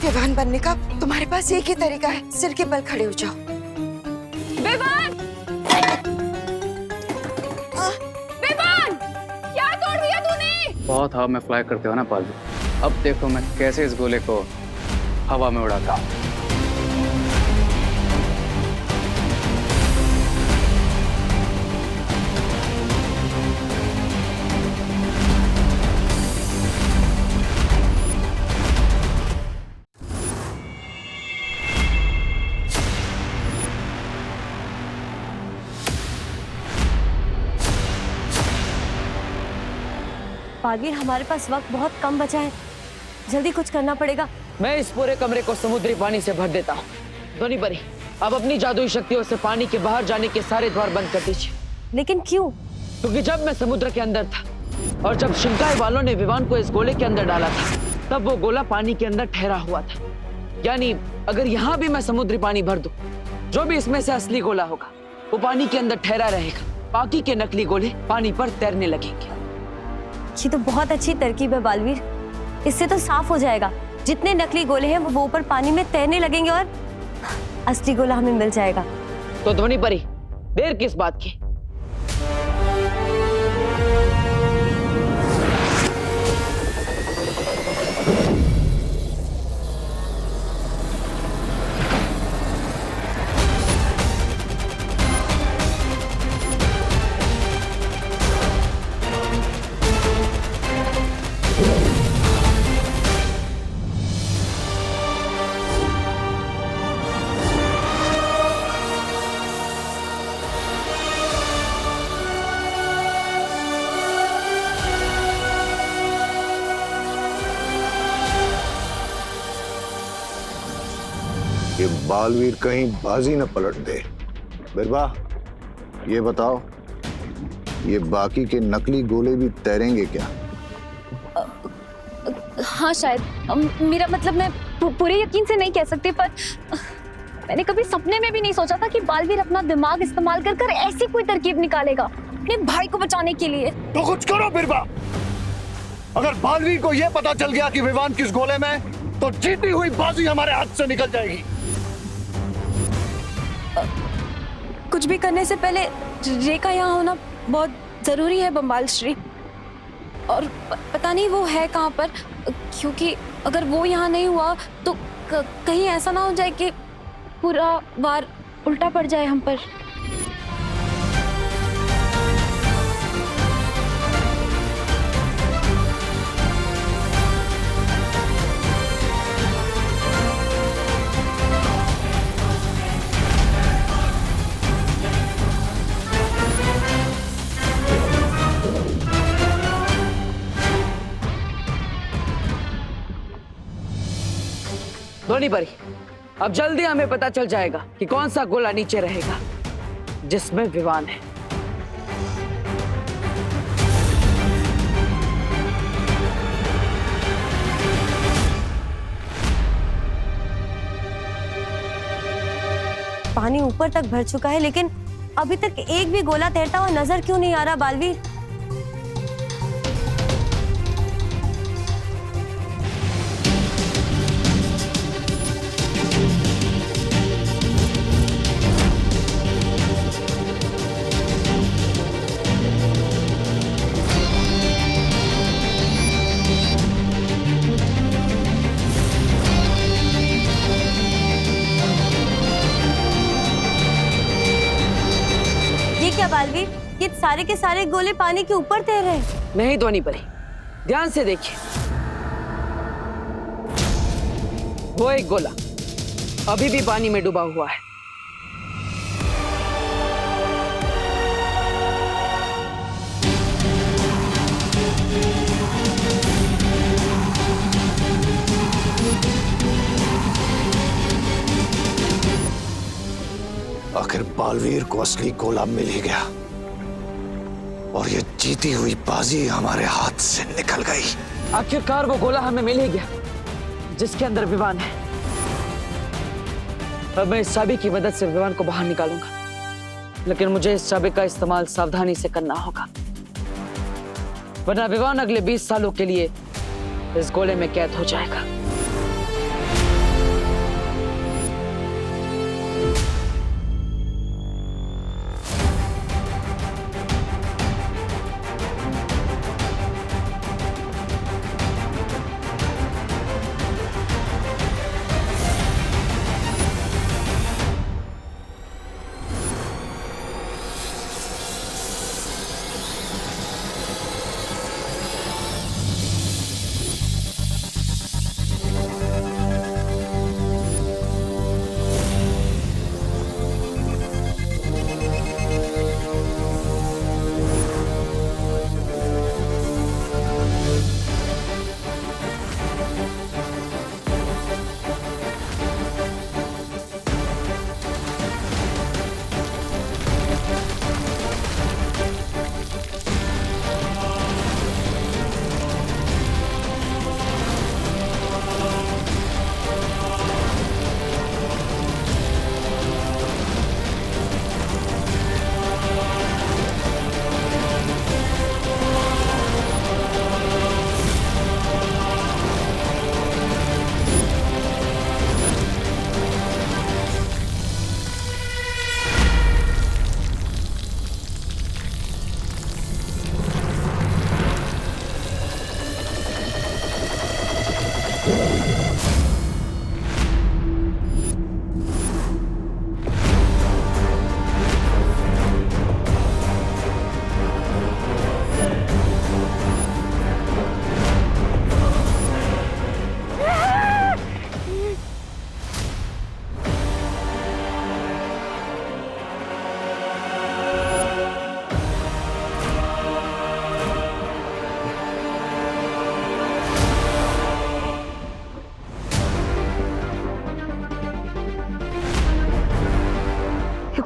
विवान बनने का तुम्हारे पास एक ही तरीका है, सिर के बल खड़े हो जाओ। विवान! विवान! क्या तोड़ दिया तूने? बहुत हवा में फ्लाई करते हो ना पालू। अब देखो मैं कैसे इस गोले को हवा में उड़ाता हूँ। बालवीर, हमारे पास वक्त बहुत कम बचा है, जल्दी कुछ करना पड़ेगा। मैं इस पूरे कमरे को समुद्री पानी से भर देता हूँ। ध्वनि परी, अब अपनी जादुई शक्तियों से पानी के बाहर जाने के सारे द्वार बंद कर दीजिए। लेकिन क्यों? क्योंकि जब मैं समुद्र के अंदर था और जब शिंकाई वालों ने विवान को इस गोले के अंदर डाला था, तब वो गोला पानी के अंदर ठहरा हुआ था। यानी अगर यहाँ भी मैं समुद्री पानी भर दूं, जो भी इसमें से असली गोला होगा वो पानी के अंदर ठहरा रहेगा, बाकी के नकली गोले पानी पर तैरने लगेंगे। ये तो बहुत अच्छी तरकीब है बालवीर, इससे तो साफ हो जाएगा जितने नकली गोले हैं वो ऊपर पानी में तैरने लगेंगे और असली गोला हमें मिल जाएगा। तो ध्वनि परी, देर किस बात की? ये बालवीर कहीं बाजी न पलट दे। बिरबा, ये बताओ, ये बाकी के नकली गोले भी तैरेंगे क्या? हाँ शायद, मेरा मतलब मैं पूरे यकीन से नहीं कह सकती, पर मैंने कभी सपने में भी नहीं सोचा था कि बालवीर अपना दिमाग इस्तेमाल कर कर ऐसी कोई तरकीब निकालेगा अपने भाई को बचाने के लिए। तो कुछ करो बिरबा। अगर बालवीर को यह पता चल गया कि विवान किस गोले में, तो जीती हुई बाजी हमारे हाथ से निकल जाएगी। कुछ भी करने से पहले रेखा यहाँ होना बहुत जरूरी है बम्बाल श्री, और पता नहीं वो है कहाँ पर, क्योंकि अगर वो यहाँ नहीं हुआ तो कहीं ऐसा ना हो जाए कि पूरा वार उल्टा पड़ जाए हम पर। ध्वनि परी, अब जल्दी हमें पता चल जाएगा कि कौन सा गोला नीचे रहेगा जिसमें विवान है। पानी ऊपर तक भर चुका है, लेकिन अभी तक एक भी गोला तैरता हुआ नजर क्यों नहीं आ रहा बालवीर? क्या बालवीर, ये सारे के सारे गोले पानी के ऊपर तैर रहे हैं? नहीं ध्वनि परी, ध्यान से देखिए, वो एक गोला अभी भी पानी में डूबा हुआ है। आखिर बालवीर को असली गोला मिल ही गया और ये जीती हुई बाजी हमारे हाथ से निकल गई। आखिरकार वो गोला हमें मिल ही गया जिसके अंदर विवान है। अब मैं इस चाबी की मदद से विवान को बाहर निकालूंगा, लेकिन मुझे इस चाबी का इस्तेमाल सावधानी से करना होगा, वरना विवान अगले 20 सालों के लिए इस गोले में कैद हो जाएगा।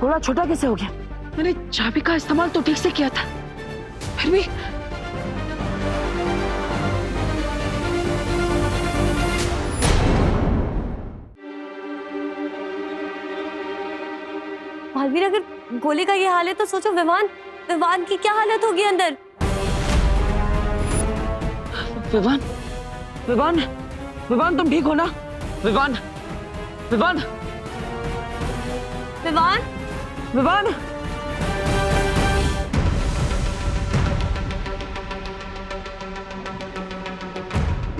गोला छोटा कैसे हो गया? मैंने चाबी का इस्तेमाल तो ठीक से किया था, फिर भी। बालवीर, अगर गोले का ये हाल है तो सोचो विवान विवान की क्या हालत होगी अंदर। विवान, विवान, विवान तुम ठीक हो ना? विवान, विवान, विवान, विवान।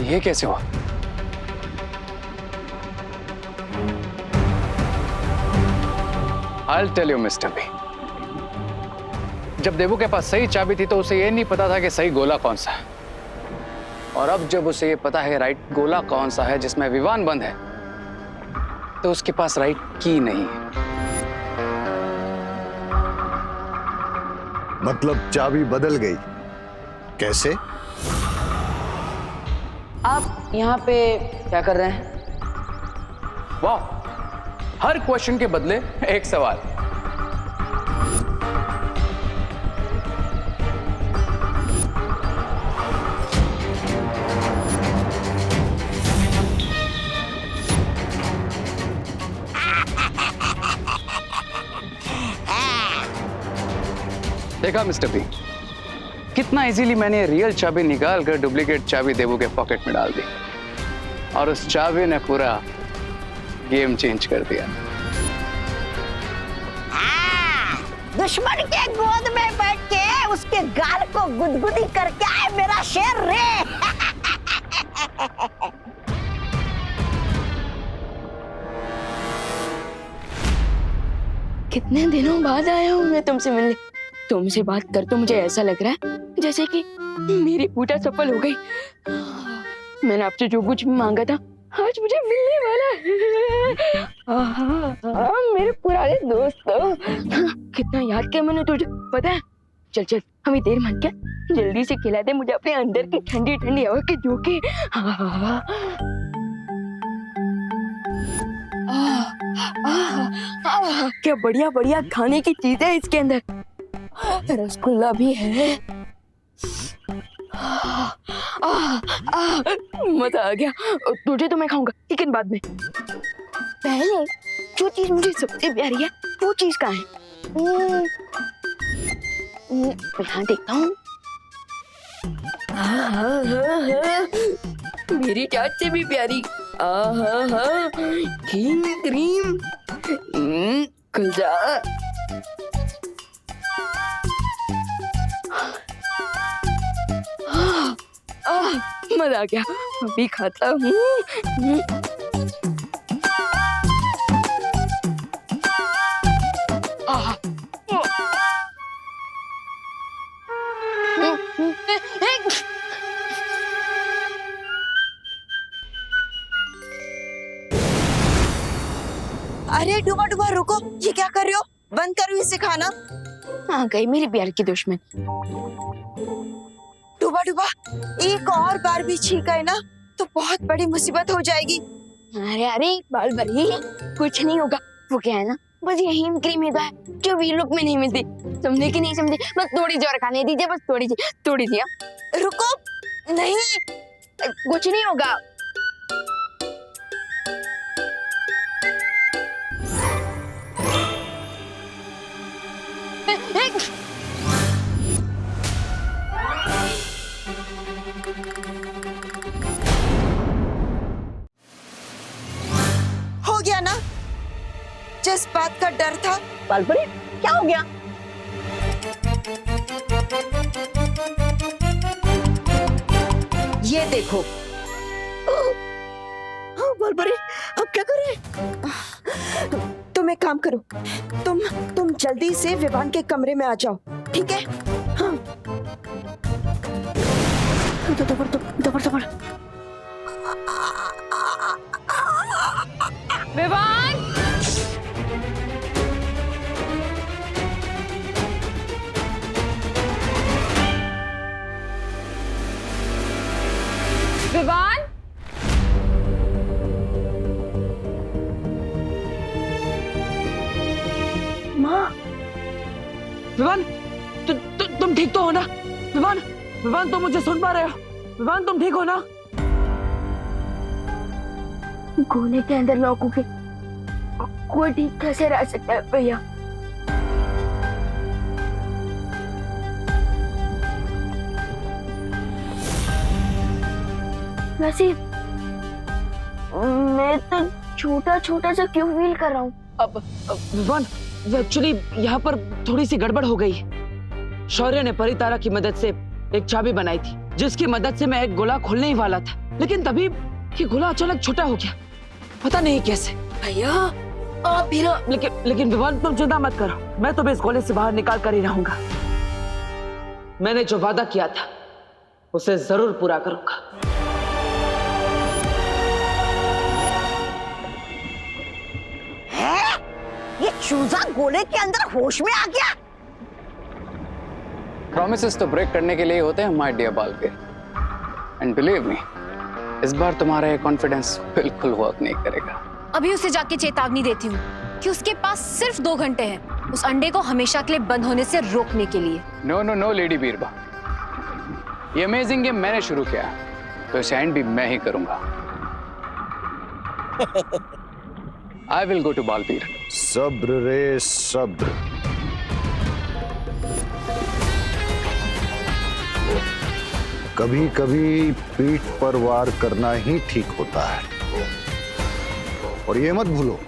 ये कैसे हुआ? I'll tell you, Mr. B. जब देवू के पास सही चाबी थी तो उसे ये नहीं पता था कि सही गोला कौन सा है, और अब जब उसे ये पता है राइट गोला कौन सा है जिसमें विवान बंद है, तो उसके पास राइट की नहीं है। मतलब चाबी बदल गई? कैसे? आप यहाँ पे क्या कर रहे हैं? वाह, हर क्वेश्चन के बदले एक सवाल। देखा मिस्टर बी, कितना इजीली मैंने रियल चाबी निकाल कर डुप्लीकेट चाबी देवू के पॉकेट में डाल दी, और उस चाबी ने पूरा गेम चेंज कर दिया। दुश्मन के गोद में बैठ के उसके गाल को गुदगुदी करके आए मेरा शेर रे। कितने दिनों बाद आया हूँ मैं तुमसे मिलने। तुमसे बात कर तो मुझे ऐसा लग रहा है जैसे कि मेरी पूजा सफल हो गई। मैंने आपसे जो कुछ भी मांगा था आज मुझे मिलने वाला है। मेरे पुराने दोस्त, कितना याद किया मैंने तुझे, पता है? चल चल, हमें देर मत क्या, जल्दी से खिला दे मुझे अपने अंदर की ठंडी ठंडी हवा के झोंके। क्या बढ़िया बढ़िया खाने की चीजें है इसके अंदर। रसगुल्ला भी है। मजा आ गया। तुझे तो मैं खाऊंगा, लेकिन बाद में। पहले जो चीज मुझे सबसे प्यारी है वो चीज कहाँ है? यहाँ देखता हूँ। मेरी चाट से भी प्यारी। Cream cream. खुल जा। मजा आ गया, अभी खाता हूँ। अरे डूबा डूबा रुको, ये क्या कर रहे हो? बंद करो इसे खाना। आ गई मेरी प्यार की दुश्मन। डूबा डूबा, एक और बार भी छींक गए ना तो बहुत बड़ी मुसीबत हो जाएगी। अरे अरे बाल बड़ी, कुछ नहीं होगा। वो क्या है ना, बस ये हीम क्रीम है जो वी लुक में नहीं मिलती। समझे कि नहीं समझे? बस थोड़ी सी और खाने दीजिए, बस थोड़ी सी। रुको, नहीं कुछ नहीं होगा। हो गया ना जिस बात का डर था। बालपरी, क्या हो गया? ये देखो। बालपरी, अब क्या करें? तुम एक काम करो, तुम जल्दी से विवान के कमरे में आ जाओ, ठीक है? हाँ। दबर। विवान, विवान, माँ, विवान, तुम ठीक तो हो ना? विवान, विवान तुम मुझे सुन पा रहे हो? विवान तुम ठीक हो ना? गोले के अंदर लॉक होके कोई ठीक कैसे रह सकता है भैया? वैसे मैं तो छोटा छोटा सा क्यों फील कर रहा हूँ? अब विवान, एक्चुअली यहाँ पर थोड़ी सी गड़बड़ हो गई। शौर्य ने परितारा की मदद से एक चाबी बनाई थी, जिसकी मदद से मैं एक गोला खोलने ही वाला था, लेकिन तभी ये गोला अचानक छोटा हो गया, पता नहीं कैसे। भैया आप भी ना। लेकिन विवान तुम चिंता मत करो, मैं तुम्हें इस गोले से बाहर निकाल कर ही रहूंगा। मैंने जो वादा किया था उसे जरूर पूरा करूंगा। ये चूजा गोले के अंदर होश में आ गया। प्रॉमिसेस तो ब्रेक करने के लिए होते हैं my dear Baalveer, and believe me, इस बार तुम्हारा ये कॉन्फिडेंस बिल्कुल वर्क नहीं करेगा। अभी उसे जाके चेतावनी देती हूँ कि उसके पास सिर्फ 2 घंटे हैं उस अंडे को हमेशा के लिए बंद होने से रोकने के लिए। नो नो नो लेडी बीरबा, ये अमेजिंग गेम मैंने शुरू किया तो इसे एंड भी मैं ही करूंगा। I will go to Baalveer. सब्र रे सब्र। कभी कभी पीठ पर वार करना ही ठीक होता है। और ये मत भूलो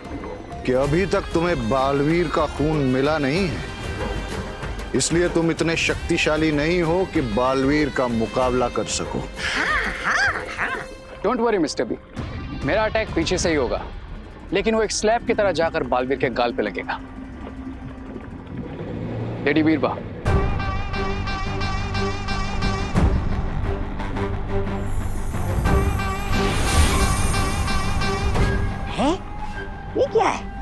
कि अभी तक तुम्हें बालवीर का खून मिला नहीं है, इसलिए तुम इतने शक्तिशाली नहीं हो कि बालवीर का मुकाबला कर सको। डोंट वरी मिस्टर बी, मेरा अटैक पीछे से ही होगा, लेकिन वो एक स्लैब की तरह जाकर बालवीर के गाल पे लगेगा। लेडी बीरबा, है? ये क्या है?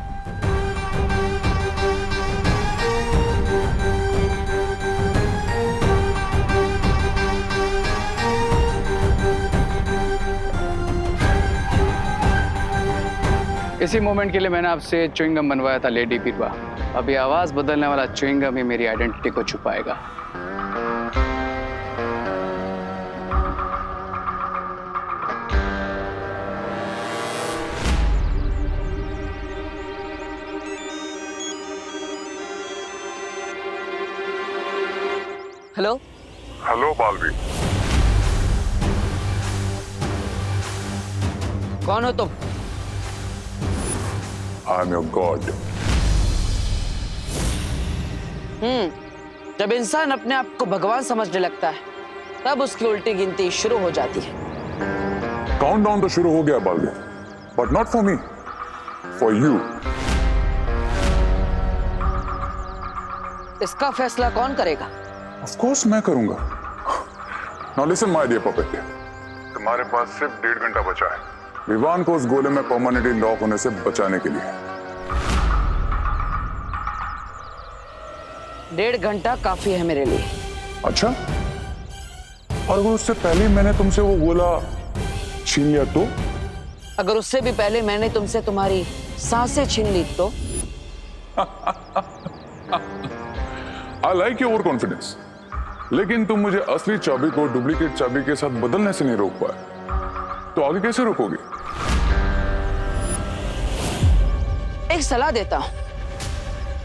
इसी मोमेंट के लिए मैंने आपसे च्युइंगम बनवाया था लेडी बीरबा। अभी आवाज बदलने वाला च्युइंगम ही मेरी आइडेंटिटी को छुपाएगा। हेलो हेलो बालवीर, कौन हो तुम? I am your God. जब इंसान अपने आप को भगवान समझने लगता है तब उसकी उल्टी गिनती शुरू हो जाती है। काउंटडाउन तो शुरू हो गया Baalveer, but not for me, for you. इसका फैसला कौन करेगा? ऑफ कोर्स मैं करूंगा। Now listen my dear puppet, तुम्हारे पास सिर्फ 1.5 घंटा बचा है विवान को उस गोले में परमानेंटली लॉक होने से बचाने के लिए। 1.5 घंटा काफी है मेरे लिए। अच्छा, और अगर उससे पहले मैंने तुमसे वो गोला छीन लिया तो? अगर उससे भी पहले मैंने तुमसे तुम्हारी सांसें छीन ली तो? I like your over confidence, लेकिन तुम मुझे असली चाबी को डुप्लीकेट चाबी के साथ बदलने से नहीं रोक पाए, तो आगे कैसे रोकोगे? एक सलाह देता हूं,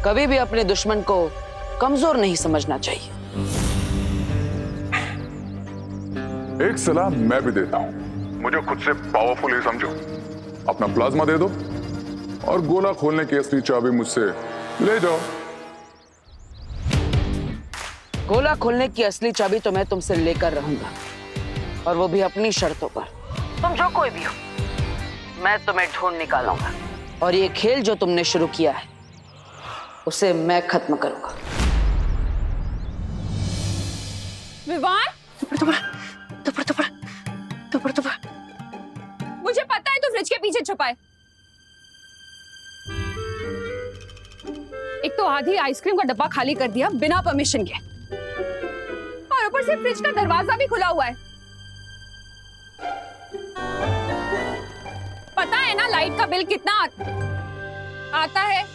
कभी भी अपने दुश्मन को कमजोर नहीं समझना चाहिए। एक सलाह मैं भी देता हूं, मुझे खुद से पावरफुल ही समझो। अपना प्लाज्मा दे दो और गोला खोलने की असली चाबी मुझसे ले जाओ। गोला खोलने की असली चाबी तो मैं तुमसे लेकर रहूंगा, और वो भी अपनी शर्तों पर। तुम जो कोई भी हो, मैं तुम्हें ढूंढ निकालूंगा, और ये खेल जो तुमने शुरू किया है उसे मैं खत्म करूंगा। विवान, मुझे पता है तू फ्रिज के पीछे छुपा है। एक तो आधी आइसक्रीम का डब्बा खाली कर दिया बिना परमिशन के, और ऊपर से फ्रिज का दरवाजा भी खुला हुआ है। पता है ना लाइट का बिल कितना आता है?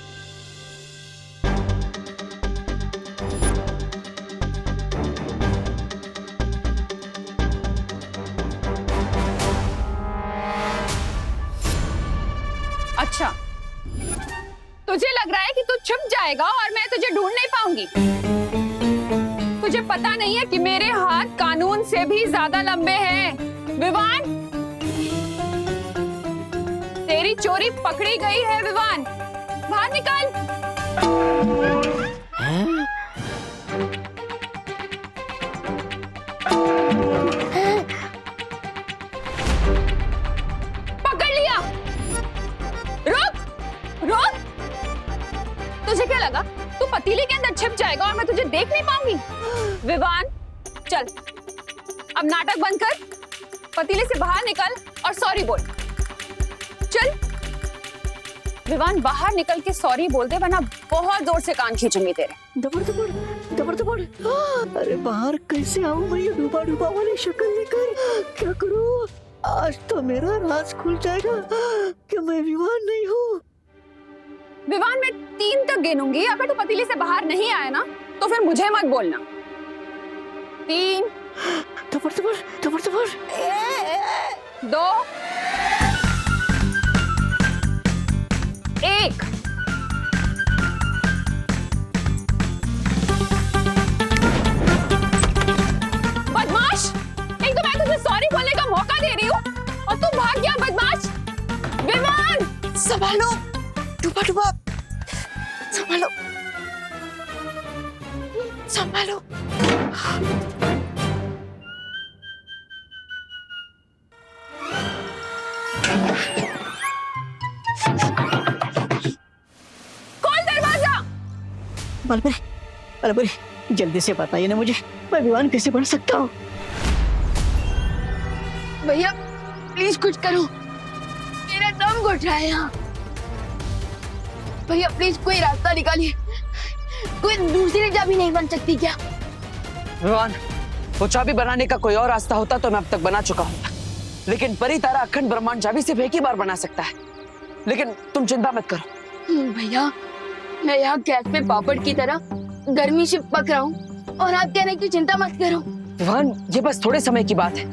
अच्छा, तुझे लग रहा है कि तू छुप जाएगा और मैं तुझे ढूंढ नहीं पाऊंगी। तुझे पता नहीं है कि मेरे हाथ कानून से भी ज्यादा लंबे हैं। विवान, तेरी चोरी पकड़ी गई है। विवान, बाहर निकल। पकड़ लिया। रुक रुक, तुझे क्या लगा तू पतीले के अंदर छिप जाएगा और मैं तुझे देख नहीं पाऊंगी? विवान, चल अब नाटक बंद कर, पतीले से बाहर निकल और सॉरी बोल। चल विवान, बाहर निकल के सॉरी बोल दे, वरना बहुत जोर से कान खींचूंगी तेरे। दबड़ दबड़ दबड़ दबड़। अरे बाहर कैसे आऊं मैं, ये डूबा डूबा वाली शक्ल लेकर? क्या करूं? आज तो मेरा राज खुल जाएगा कि मैं विवान नहीं हूँ। विवान, मैं 3 तक गिनूंगी, अगर तू पतीले से बाहर नहीं आया ना तो फिर मुझे मत बोलना। 3, दबड़ दबड़ दबड़ दबड़। 2, 1। बदमाश, एक तो मैं तुझे सॉरी बोलने का मौका दे रही हूँ और तू भाग गया। बदमाश। विवान, संभालो, डूबा डूबा, संभालो संभालो। खोल दरवाजा। बालपुरी, बालपुरी, जल्दी से बताइए ना मुझे, मैं विवान कैसे बन सकता हूँ? भैया प्लीज कुछ करो, मेरा दम घुट रहा है यहाँ। भैया प्लीज कोई रास्ता निकालिए, कोई दूसरी चाबी नहीं बन सकती क्या? विवान, वो चाबी बनाने का कोई और रास्ता होता तो मैं अब तक बना चुका हूँ, लेकिन परी तारा अखंड ब्रह्मांड चाबी सिर्फ एक ही बार बना सकता है। लेकिन तुम चिंता मत करो। भैया, मैं यहाँ गैस पे पापड़ की तरह गर्मी से पक रहा हूँ और आप कह रहे हैं कि चिंता मत करो। विवान, ये बस थोड़े समय की बात है,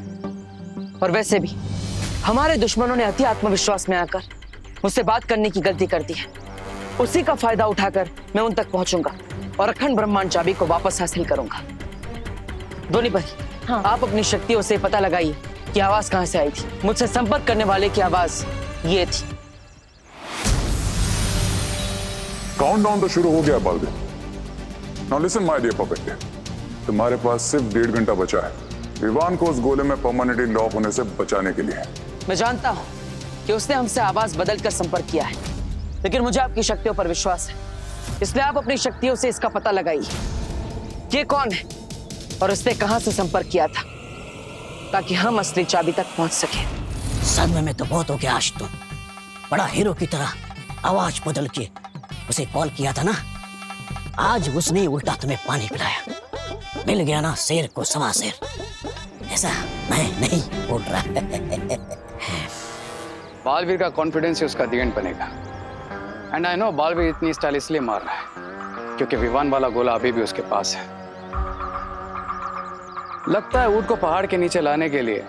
और वैसे भी हमारे दुश्मनों ने अति आत्मविश्वास में आकर मुझसे बात करने की गलती कर दी है। उसी का फायदा उठाकर मैं उन तक पहुंचूंगा और अखंड ब्रह्मांड चाबी को वापस हासिल करूंगा। दोनी परी, हाँ। आप अपनी शक्तियों से पता लगाइए कि आवाज कहां से आई थी। मुझसे संपर्क करने वाले की आवाज ये थी। काउंटडाउन तो शुरू हो गया Baalveer. Now listen my dear puppet, तुम्हारे पास सिर्फ 1.5 घंटा बचा है विवान को उस गोले में परमानेंटली लॉक होने से बचाने के लिए। मैं जानता हूं कि उसने हमसे आवाज बदलकर संपर्क किया है, लेकिन मुझे आपकी शक्तियों पर विश्वास है, इसलिए आप अपनी शक्तियों से इसका पता लगाइए ये कौन है और उसने कहां से संपर्क किया था, ताकि हम असली चाबी तक पहुंच सके। सदमे में तो बहुत हो गया आज तो। बड़ा हीरो की तरह आवाज बदल के उसे कॉल किया था ना, आज उसने उल्टा तुम्हें पानी पिलाया। मिल गया ना शेर को सवा शेर, ऐसा मैं नहीं बोल रहा। बालवीर का कॉन्फिडेंस ही उसका दी एंड बनेगा। एंड आई नो बालवीर इतनी स्टाइल इसलिए मार रहा है क्योंकि विवान वाला गोला अभी भी उसके पास है। लगता है ऊंट को पहाड़ के नीचे लाने के लिए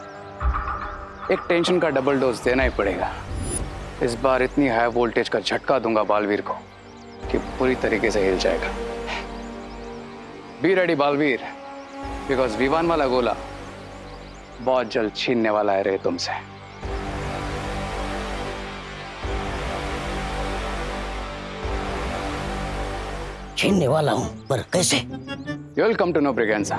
एक टेंशन का डबल डोज देना ही पड़ेगा। इस बार इतनी हाई वोल्टेज का झटका दूंगा बालवीर को कि पूरी तरीके से हिल जाएगा। Be ready Baalveer, because Vivaan वाला गोला बहुत जल्द छीनने वाला है रे तुमसे। छीनने वाला हूं, पर कैसे? You will come to know, Braganza.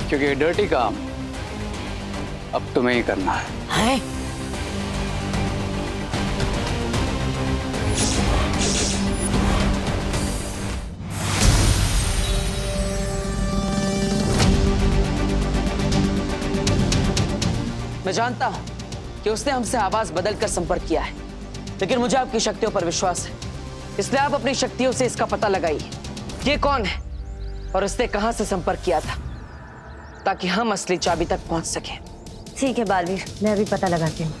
क्योंकि ये डर्टी काम अब तुम्हें ही करना है। मैं जानता हूं कि उसने हमसे आवाज बदलकर संपर्क किया है, लेकिन मुझे आपकी शक्तियों पर विश्वास है, इसलिए आप अपनी शक्तियों से इसका पता लगाइए ये कौन है और उसने कहां से संपर्क किया था, ताकि हम असली चाबी तक पहुंच सके। ठीक है बालवीर, मैं अभी पता लगाती हूँ।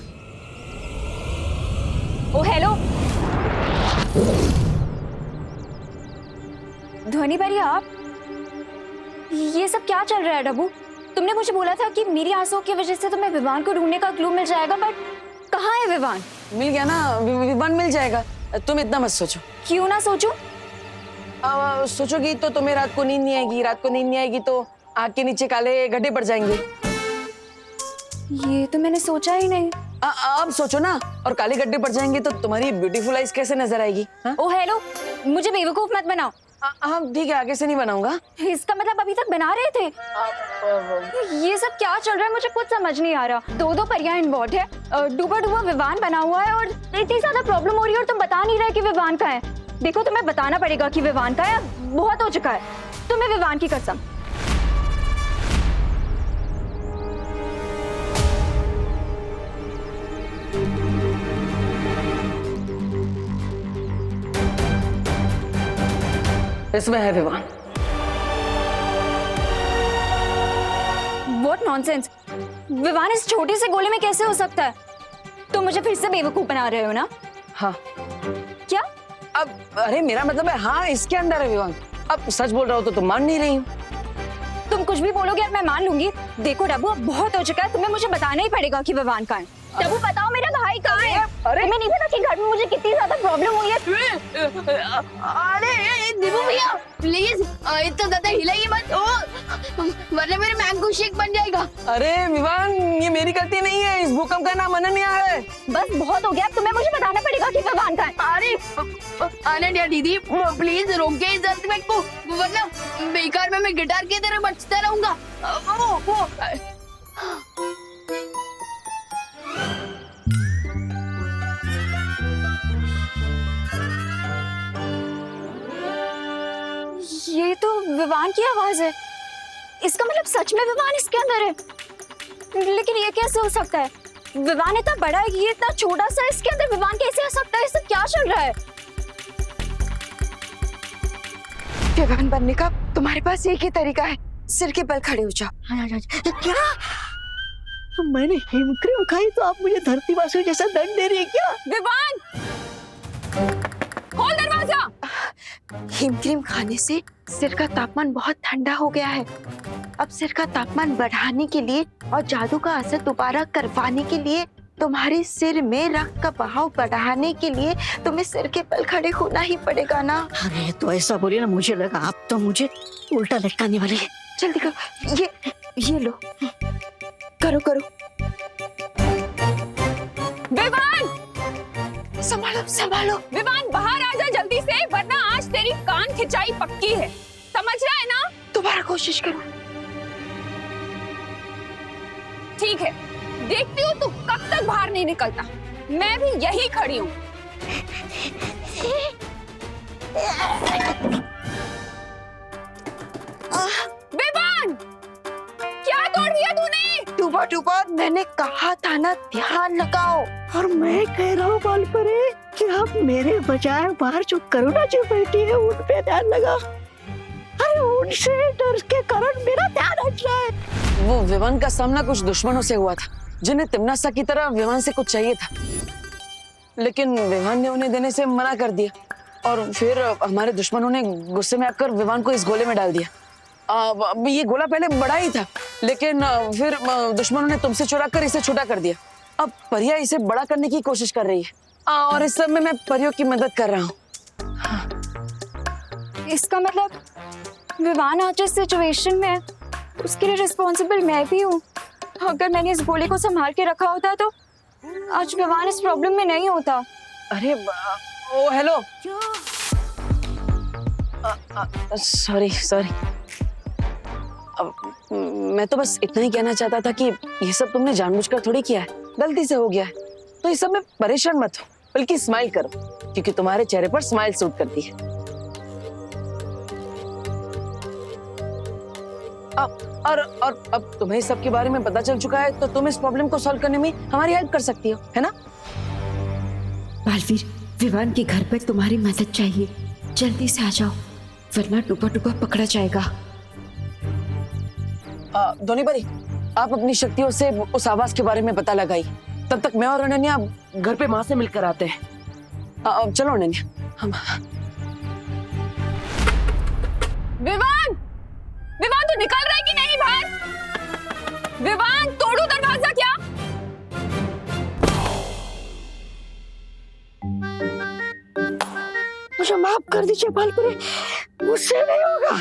ओ हेलो ध्वनि परी, आप ये सब क्या चल रहा है? डब्बू तुमने मुझे बोला था कि मेरी आंसुओं की वजह से तुम्हें विवान को ढूंढने का क्लू मिल जाएगा, बट कहाँ है विवान? मिल गया ना, विवान मिल जाएगा, तुम इतना मत सोचो। क्यों ना सोचूं? सोचोगी तो तुम्हें रात को नींद नहीं आएगी, रात को नींद नहीं आएगी तो आँख के नीचे काले गड्ढे पड़ जाएंगे। ये तो मैंने सोचा ही नहीं। अब सोचो ना, और काले गड्ढे पड़ जाएंगे तो तुम्हारी ब्यूटीफुल आइज कैसे नजर आएगी? ओ हेलो, मुझे बेवकूफ मत बनाओ। हाँ ठीक है, आगे से नहीं बनाऊंगा। इसका मतलब अभी तक बना रहे थे? ये सब क्या चल रहा है, मुझे कुछ समझ नहीं आ रहा। दो परियां इन्वॉल्व है, डूबा डूबा विवान बना हुआ है और इतनी ज्यादा प्रॉब्लम हो रही है और तुम बता नहीं रहे कि विवान का है। देखो तुम्हें बताना पड़ेगा कि विवान का है, बहुत हो चुका है। तुम्हें विवान की कसम। इसमें है विवान। What nonsense! विवान इस छोटे से गोले में कैसे हो सकता है? तुम मुझे फिर से बेवकूफ बना रहे हो ना? हाँ। क्या? अब अरे मेरा मतलब है हाँ, इसके अंदर है विवान। अब सच बोल रहा हो तो तुम मान नहीं रही हो। तुम कुछ भी बोलोगे और मैं मान लूंगी। देखो डब्बू, अब बहुत हो चुका है, तुम्हें मुझे बताना ही पड़ेगा कि विवान कहाँ है। डब्बू बताओ, मेरा भाई कहाँ है? अरे तुम्हें नहीं पता कि घर में मुझे कितनी ज्यादा प्रॉब्लम हुई है? अरे दीपू भैया प्लीज इतना ज्यादा हिलाइए मत, वरना मेरे मैंगो शेक बन जाएगा। अरे विवान, ये मेरी गलती नहीं है, इस भूकंप का नाम अनन्या है। बस बहुत हो गया, अब तुम्हें मुझे बताना पड़ेगा कि विवान कहाँ है। अरे अनन्या दीदी प्लीज रोके इस अर्थक्वेक को, वरना बेकार में मैं गिटार की तरह बजता रहूंगा। वो ये तो विवान की आवाज है। इसका मतलब सच में विवान इसके अंदर है। लेकिन ये कैसे हो सकता है? विवान इतना बड़ा है, ये इतना छोटा सा, इसके अंदर विवान कैसे आ सकता है? ये सब क्या चल रहा है? विवान बनने का तुम्हारे पास एक ही तरीका है, सिर के बल खड़े हो जाओ। क्या? मैंने हिमक्रीम खाई तो आप मुझे धरती वासियों जैसा दंड दे रही है क्या? विवान, खोल दरवाजा। हिमक्रीम खाने से सिर का तापमान बहुत ठंडा हो गया है। अब सिर का तापमान बढ़ाने के लिए और जादू का असर दोबारा करवाने के लिए, तुम्हारे सिर में रक्त का बहाव बढ़ाने के लिए तुम्हें सिर के बल खड़े होना ही पड़ेगा ना। अरे तो ऐसा बोलिए ना, मुझे लगा आप तो मुझे उल्टा लटकाने वाले हैं। जल्दी करो, ये लो, करो करो। विवान, संभालो संभालो। विवान बाहर आ जा जल्दी से, वरना आज तेरी कान खिंचाई पक्की है। समझ रहा है ना? दोबारा कोशिश करो। ठीक है, देखती हूँ तू कब तक बाहर नहीं निकलता। मैं भी यही खड़ी हूँ। विवान, क्या तोड़ दिया तूने? डूबा डूबा, मैंने कहा था ना ध्यान लगाओ। और मैं कह रहा हूँ बालपरे कि आप मेरे बजाय बाहर जो करुणा जी बैठी है उन पे ध्यान लगा। अरे उनसे डर के कारण मेरा ध्यान हट रहा है। वो विवान का सामना कुछ दुश्मनों से हुआ था, जिन्हें तिम्नासा की तरह विवान से कुछ चाहिए था, लेकिन विवान ने उन्हें देने से मना कर दिया। और फिर हमारे दुश्मनों ने गुस्से में आकर विवान को इस गोले में डाल दिया। ये गोला पहले बड़ा ही था, लेकिन फिर दुश्मनों ने तुमसे चुरा कर इसे छोटा कर दिया। अब परिया इसे बड़ा करने की कोशिश कर रही है और इस सब में मैं परियों की मदद कर रहा हूँ। इसका मतलब विवान आज जिस सिचुएशन में है उसके लिए रिस्पॉन्सिबल मैं भी हूँ। अगर मैंने इस गोले को संभाल के रखा होता तो आज विवान इस प्रॉब्लम में नहीं होता। अरे ओ हेलो, सॉरी सॉरी। मैं तो बस इतना ही कहना चाहता था कि ये सब तुमने जानबूझकर थोड़ी किया है, गलती से हो गया है। तो इस सब में परेशान मत हो, बल्कि स्माइल करो, क्योंकि तुम्हारे चेहरे पर स्माइल सूट करती है। और अब तुम्हें सब के बारे में पता चल चुका है, तो तुम इस प्रॉब्लम को सॉल्व करने में हमारी हेल्प कर सकती हो, है ना? बालवीर, विवान के घर पर तुम्हारी मदद चाहिए, जल्दी से आ जाओ, वरना डूबा डूबा पकड़ा जाएगा। धोनी परी, आप अपनी शक्तियों से उस आवाज के बारे में पता लगाई। तब तक मैं और अनन्या घर पे माँ से मिलकर आते हैं। चलो अनन्या, हम। विवान, विवान तू निकल रहा है कि नहीं बाहर? विवान, तोड़ू दरवाजा क्या? मुझे माफ कर दीजिए बालकुनी, मुझसे नहीं होगा।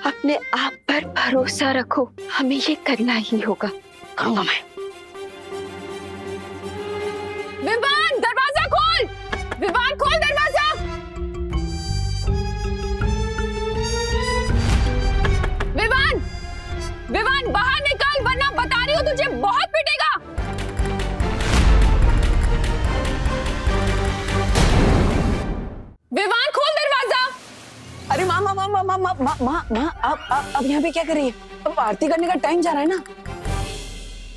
अपने आप पर भरोसा रखो, हमें ये करना ही होगा। करूंगा मैं। विवान, दरवाजा खोल! विवान, खोल दरवाजा! विवान, विवान बाहर निकल, वरना बता रही हूँ तुझे बहुत पिटेगा। विवान, खोल दरवाजा! अरे माँ माँ माँ माँ माँ माँ माँ माँ माँ, आप अब यहाँ पे क्या कर रही है? अब आरती करने का टाइम जा रहा है ना।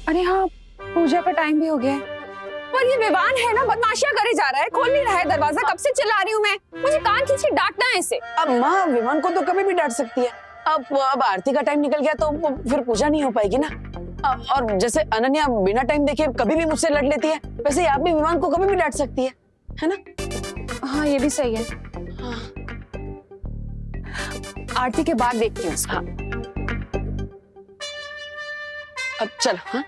अरे हाँ, पूजा का टाइम भी हो गया है। पर ये विवान है ना, बदमाशियां करे जा रहा है, खोल नहीं रहा है दरवाजा। कब से चिल्ला रही हूँ मैं, मुझे कान खींच के डांटना है इसे। अब माँ, विमान को तो कभी भी डांट सकती है। अब आरती का टाइम निकल गया तो फिर पूजा नहीं हो पाएगी ना। और जैसे अनन्या बिना टाइम देखे कभी भी मुझसे लड़ लेती है, वैसे ही आप भी विमान को कभी भी डांट सकती है ना? हाँ, ये भी सही है। आरती के बाद देखती हूँ। हाँ। अब चल। हाँ,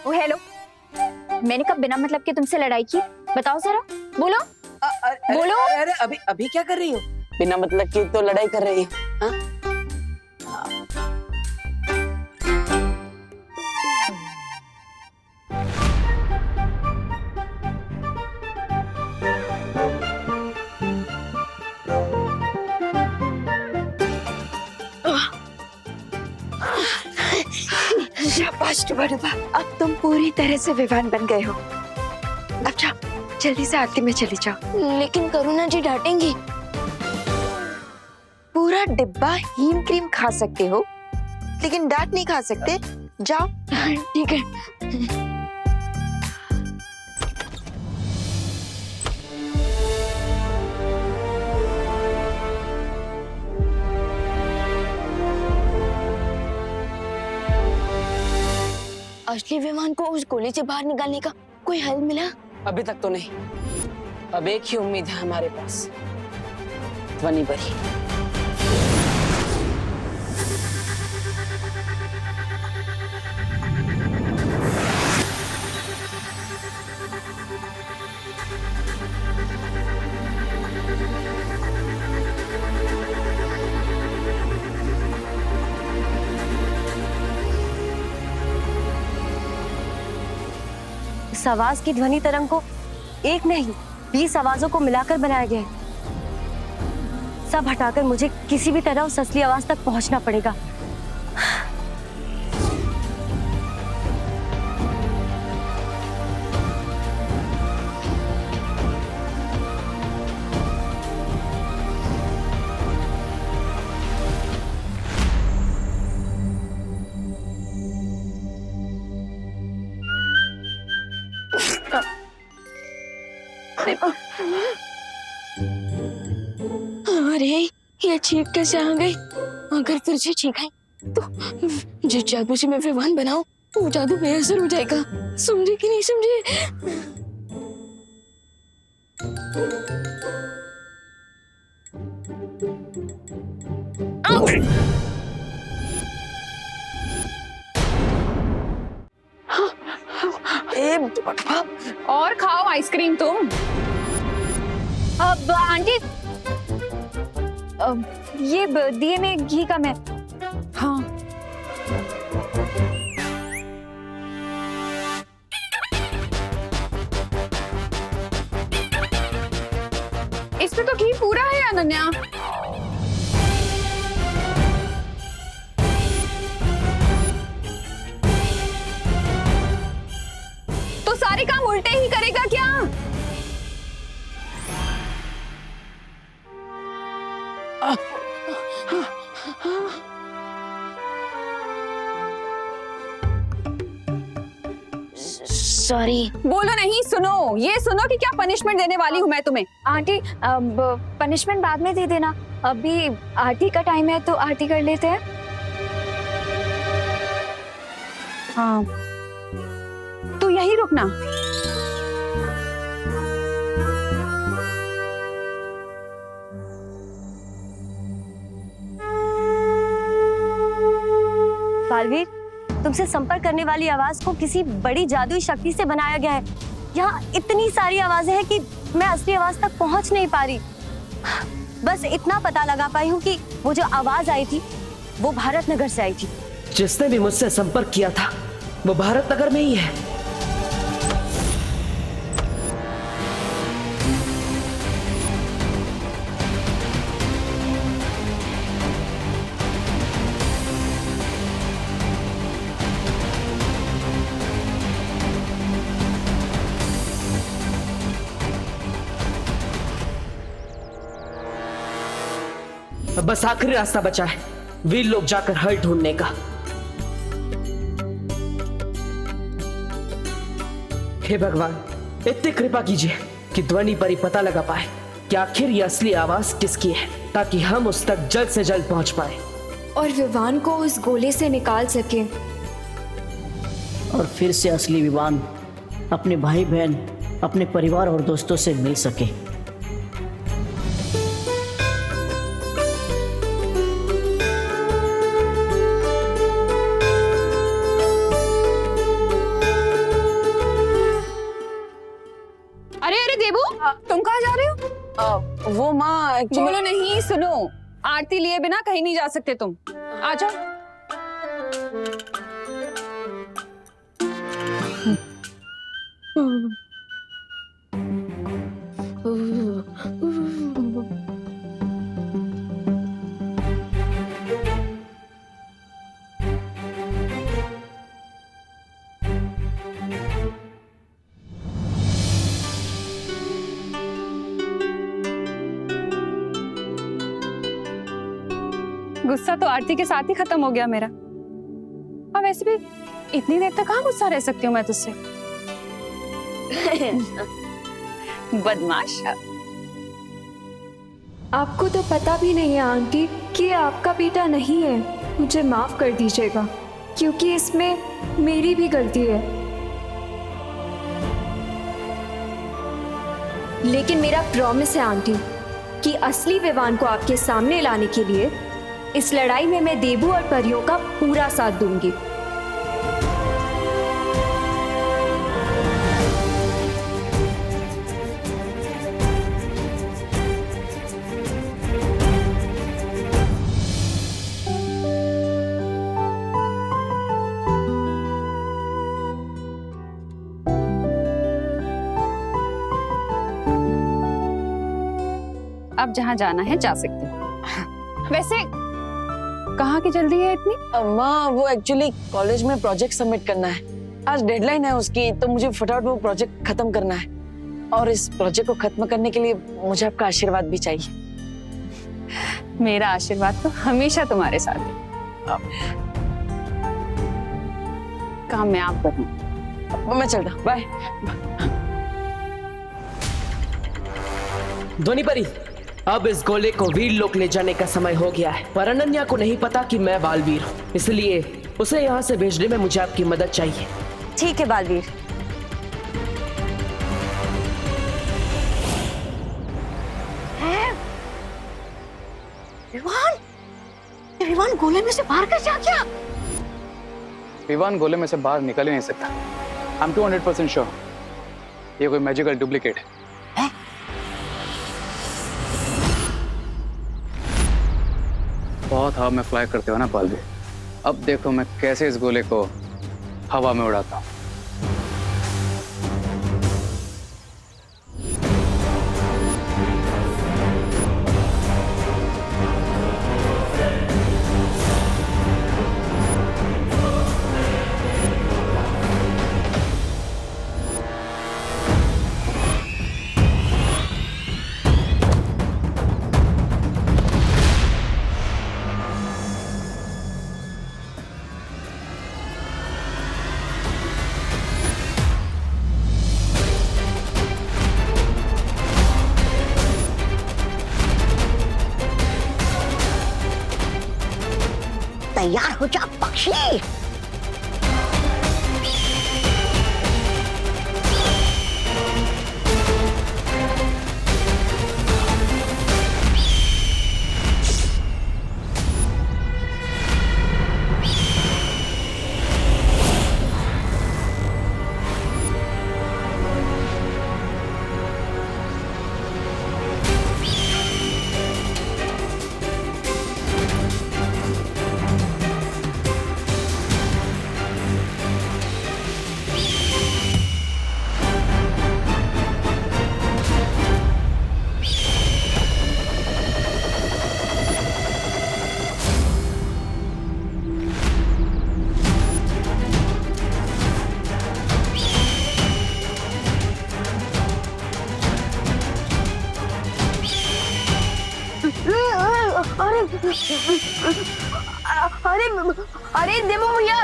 ओ हेलो, मैंने कब बिना मतलब के तुमसे लड़ाई की? बताओ जरा, बोलो। बोलो। अरे अभी अभी क्या कर रही हो? बिना मतलब की तो लड़ाई कर रही है। हाँ? शाबाश डुबा, अब तुम पूरी तरह से विवान बन गए हो। अब जाओ, जल्दी से आरती में चली जाओ। लेकिन करुणा जी डांटेंगी। पूरा डिब्बा हीम क्रीम खा सकते हो, लेकिन डांट नहीं खा सकते। जाओ। ठीक है। असली विमान को उस गोले से बाहर निकालने का कोई हल मिला? अभी तक तो नहीं। अब एक ही उम्मीद है हमारे पास, ध्वनि बरी। इस आवाज की ध्वनि तरंग को एक नहीं 20 आवाजों को मिलाकर बनाया गया है। सब हटाकर मुझे किसी भी तरह उस असली आवाज तक पहुंचना पड़ेगा। अरे ये चीख कैसे आ गई? अगर फिर से चीखाई तो जिस जादू से मैं विवान बनाऊं वो जादू बेअसर हो जाएगा। समझे कि नहीं समझे? और खाओ आइसक्रीम तुम। अब आंटी, ये दिए में घी कम है। हाँ, इसमें तो घी पूरा है अनन्या। तो सारे काम उल्टे ही करेगा क्या? सॉरी। बोलो नहीं, सुनो। ये सुनो कि क्या पनिशमेंट देने वाली हूँ मैं तुम्हें। आंटी, अब पनिशमेंट बाद में दे देना, अभी आरती का टाइम है तो आरती कर लेते हैं। हाँ, तू यही रुकना। बालवीर, तुमसे संपर्क करने वाली आवाज को किसी बड़ी जादुई शक्ति से बनाया गया है। यहाँ इतनी सारी आवाजें हैं कि मैं असली आवाज तक पहुंच नहीं पा रही। बस इतना पता लगा पाई हूँ कि वो जो आवाज आई थी वो भारत नगर से आई थी। जिसने भी मुझसे संपर्क किया था वो भारत नगर में ही है। अब बस आखिरी रास्ता बचा है, वीर लोग जाकर हल ढूंढने का। हे भगवान, इतनी कृपा कीजिए कि ध्वनि परी पता लगा पाए कि आखिर ये असली आवाज किसकी है, ताकि हम उस तक जल्द से जल्द पहुंच पाए और विवान को उस गोले से निकाल सके। और फिर से असली विवान अपने भाई बहन, अपने परिवार और दोस्तों से मिल सके। अरे देबू, तुम कहाँ जा रहे हो? वो माँ बोलो नहीं, सुनो, आरती लिए बिना कहीं नहीं जा सकते तुम। आ जाओ। गुस्सा तो आरती के साथ ही खत्म हो गया मेरा। अब वैसे भी इतनी देर तक कहाँ गुस्सा रह सकती हूँ मैं तुझसे। बदमाश। आपको तो पता भी नहीं है आंटी कि ये आपका बेटा नहीं है। मुझे माफ कर दीजिएगा क्योंकि इसमें मेरी भी गलती है। लेकिन मेरा प्रॉमिस है आंटी कि असली विवान को आपके सामने लाने के लिए इस लड़ाई में मैं देबू और परियों का पूरा साथ दूंगी। अब जहाँ जाना है जा सकते हो। वैसे कहाँ की जल्दी है इतनी? माँ वो एक्चुअली कॉलेज में प्रोजेक्ट सबमिट करना है, आज डेडलाइन है उसकी, तो मुझे फटाफट वो प्रोजेक्ट खत्म करना है। और इस प्रोजेक्ट को खत्म करने के लिए मुझे आपका आशीर्वाद भी चाहिए। मेरा आशीर्वाद तो हमेशा तुम्हारे साथ है। काम मैं आप करूँ। मैं चलता, बाय। ध्वनि परी, अब इस गोले को वीर लोक ले जाने का समय हो गया है, पर अनन्या को नहीं पता कि मैं बालवीर हूँ, इसलिए उसे यहाँ से भेजने में मुझे आपकी मदद चाहिए। ठीक है बालवीर। विवान गोले में से बाहर कैसे आ गया? विवान गोले में से बाहर निकल ही नहीं सकता। I'm 200% श्योर ये कोई मैजिकल डुप्लीकेट है। बहुत हवा में फ्लाई करते हो ना बालवीर, अब देखो मैं कैसे इस गोले को हवा में उड़ाता हूँ। तैयार हो जा पक्षी। अरे अरे देवो भैया,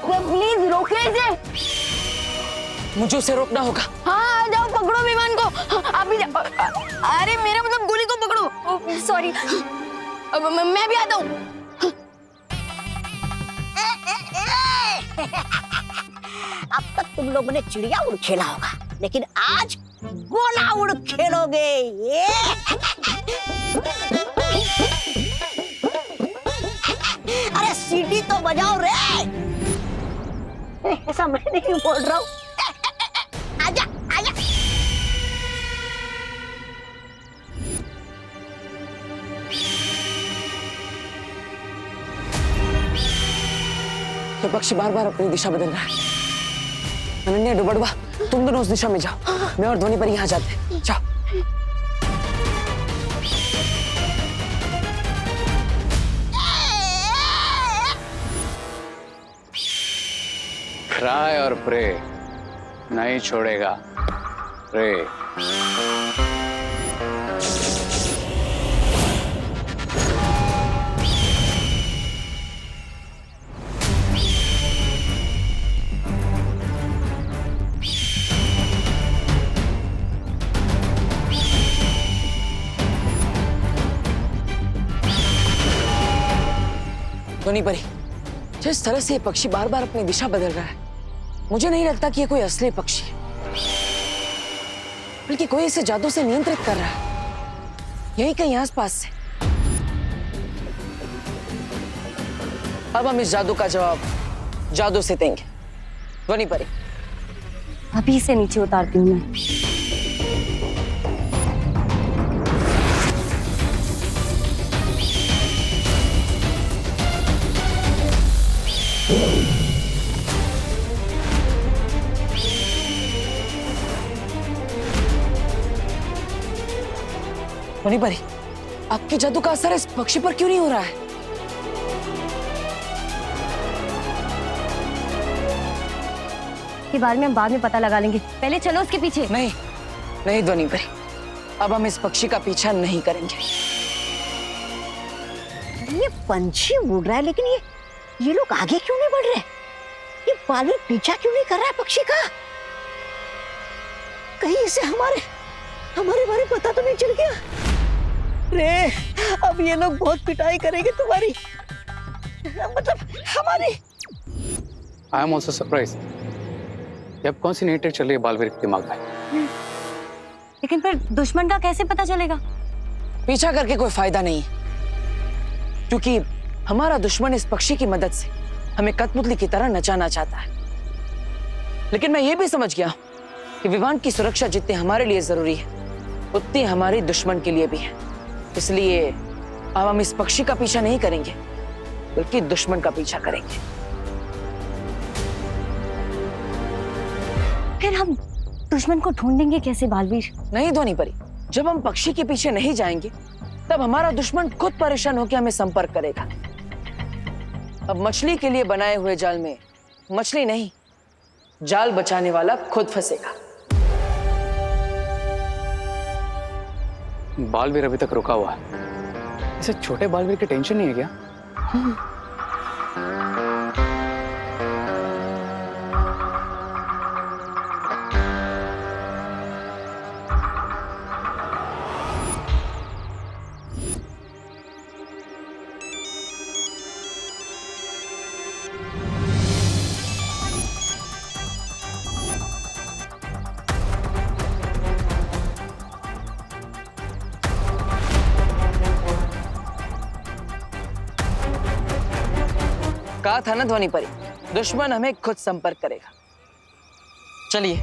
प्लीज रोके इसे। मुझे उसे रोकना होगा। हाँ जाओ, पकड़ो विमान को। आप भी अरे मेरा मतलब गोली को पकड़ो। सॉरी, मैं भी आता हूँ। अब तक तुम लोगों ने चिड़िया उड़ खेला होगा, लेकिन आज गोला उड़ खेलोगे। ये अरे सीटी तो बजाओ रे। ऐसा मैं नहीं बोल रहा हूँ। आजा आजा। तो पक्षी बार बार अपनी दिशा बदल रहा है। अनन्या, डुबड़वा, तुम दोनों उस दिशा में जाओ, मैं और ध्वनि पर यहाँ जाते हैं। जाओ। क्राई और प्रे नहीं छोड़ेगा। प्रे। ध्वनि परी, जिस तरह से ये पक्षी बार बार अपनी दिशा बदल रहा है, मुझे नहीं लगता कि ये कोई असली पक्षी है, बल्कि कोई इसे जादू से नियंत्रित कर रहा है, यही कहीं आसपास से। अब हम इस जादू का जवाब जादू से देंगे। ध्वनि परी, अभी से नीचे उतारती हूँ मैं। ध्वनि परी, आपके जादू का असर इस पक्षी पर क्यों नहीं हो रहा है? के बारे में हम बाद में पता लगा लेंगे, पहले चलो उसके पीछे। नहीं नहीं ध्वनि परी, अब हम इस पक्षी का पीछा नहीं करेंगे। ये पंछी उड़ रहा है, लेकिन ये लोग आगे क्यों नहीं बढ़ रहे? ये बालू पीछा क्यों नहीं कर रहा है पक्षी का? कहीं इसे हमारे बारे पता तो नहीं चल गया? रे, अब ये लोग बहुत पिटाई करेंगे तुम्हारी, मतलब हमारी। I am also surprise. अब कौन सी नेटर चल रही है बालवीर के दिमाग में? लेकिन फिर दुश्मन का कैसे पता चलेगा? पीछा करके कोई फायदा नहीं है, क्योंकि हमारा दुश्मन इस पक्षी की मदद से हमें कठपुतली की तरह नचाना चाहता है। लेकिन मैं ये भी समझ गया कि विवान की सुरक्षा जितनी हमारे लिए जरूरी है, उतनी हमारे दुश्मन के लिए भी है। इसलिए अब हम इस पक्षी का पीछा नहीं करेंगे, बल्कि दुश्मन का पीछा करेंगे। फिर हम दुश्मन को ढूंढेंगे कैसे बालवीर? नहीं ध्वनि परी, जब हम पक्षी के पीछे नहीं जाएंगे, तब हमारा दुश्मन खुद परेशान होकर हमें संपर्क करेगा। अब मछली के लिए बनाए हुए जाल में मछली नहीं, जाल बचाने वाला खुद फंसेगा। बालवीर अभी तक रुका हुआ है। इसे छोटे बालवीर की टेंशन नहीं है क्या? कहा था ना ध्वनि परी, दुश्मन हमें खुद संपर्क करेगा। चलिए।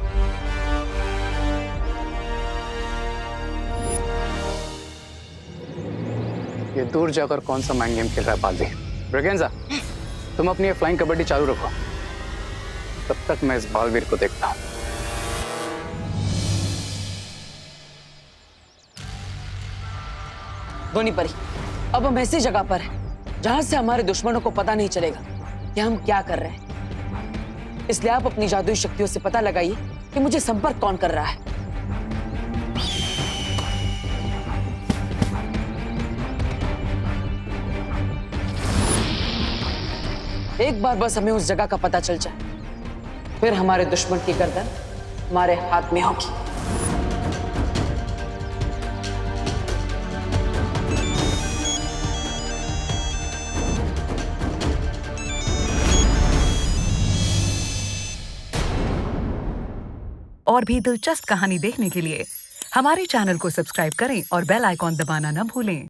ये दूर जाकर कौन सा माइंड गेम खेल रहा है बालवीर? ब्रेगेंजा, तुम अपनी ये फ्लाइंग कबड्डी चालू रखो, तब तक मैं इस बालवीर को देखता हूं। ध्वनि परी, अब हम ऐसी जगह पर हैं जहां से हमारे दुश्मनों को पता नहीं चलेगा कि हम क्या कर रहे हैं। इसलिए आप अपनी जादुई शक्तियों से पता लगाइए कि मुझे संपर्क कौन कर रहा है। एक बार बस हमें उस जगह का पता चल जाए, फिर हमारे दुश्मन की गर्दन हमारे हाथ में होगी। और भी दिलचस्प कहानी देखने के लिए हमारे चैनल को सब्सक्राइब करें और बेल आइकॉन दबाना न भूलें।